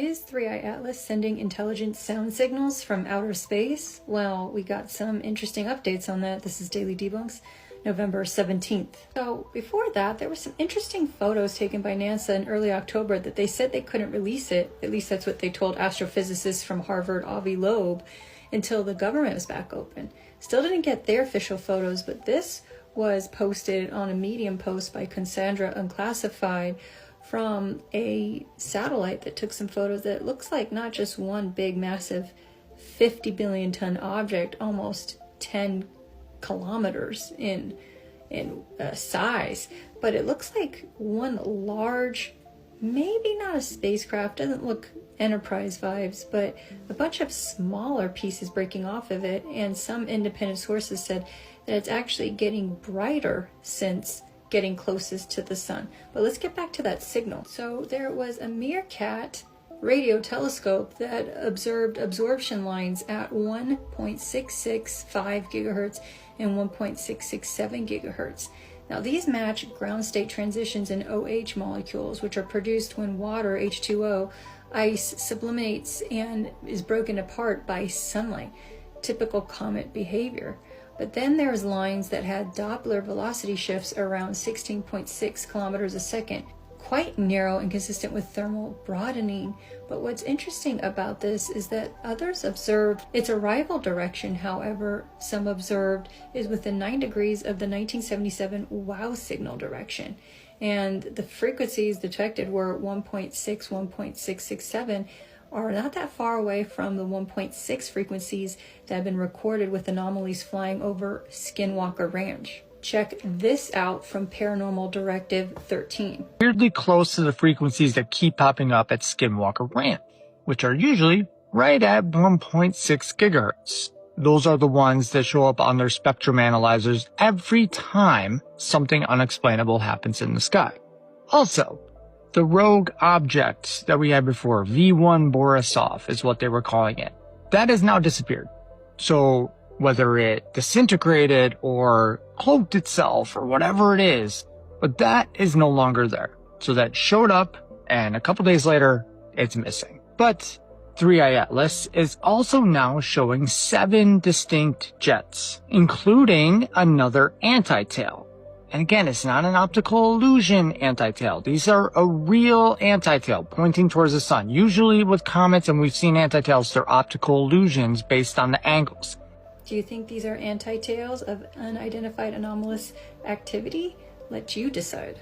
Is 3i Atlas sending intelligent sound signals from outer space? Well, we got some interesting updates on that. This is Daily Debunks, November 17th. So before that, there were some interesting photos taken by NASA in early October that they said they couldn't release it. At least that's what they told astrophysicists from Harvard, Avi Loeb, until the government was back open. Still didn't get their official photos, but this was posted on a Medium post by Cassandra Unclassified from a satellite that took some photos that looks like not just one big massive 50 billion ton object, almost 10 kilometers in size, but it looks like one large, maybe not a spacecraft, doesn't look Enterprise vibes, but a bunch of smaller pieces breaking off of it. And some independent sources said that it's actually getting brighter since getting closest to the sun. But let's get back to that signal. So there was a Meerkat radio telescope that observed absorption lines at 1.665 gigahertz and 1.667 gigahertz. Now these match ground state transitions in OH molecules, which are produced when water, H2O, ice sublimates and is broken apart by sunlight. Typical comet behavior. But then there's lines that had Doppler velocity shifts around 16.6 kilometers a second, quite narrow and consistent with thermal broadening. But what's interesting about this is that others observed its arrival direction, however, some observed is within 9 degrees of the 1977 WOW signal direction. And the frequencies detected were 1.6, 1.667, are not that far away from the 1.6 frequencies that have been recorded with anomalies flying over Skinwalker Ranch. Check this out from Paranormal Directive 13. Weirdly close to the frequencies that keep popping up at Skinwalker Ranch, which are usually right at 1.6 gigahertz. Those are the ones that show up on their spectrum analyzers every time something unexplainable happens in the sky. Also, the rogue object that we had before, V1 Borisov is what they were calling it, that has now disappeared. So whether it disintegrated or cloaked itself or whatever it is, but that is no longer there. So that showed up and a couple days later, it's missing. But 3i Atlas is also now showing 7 distinct jets, including another anti-tail. And again, it's not an optical illusion anti-tail. These are a real anti-tail pointing towards the sun. Usually with comets, and we've seen anti-tails, they're optical illusions based on the angles. Do you think these are anti-tails of unidentified anomalous activity? Let you decide.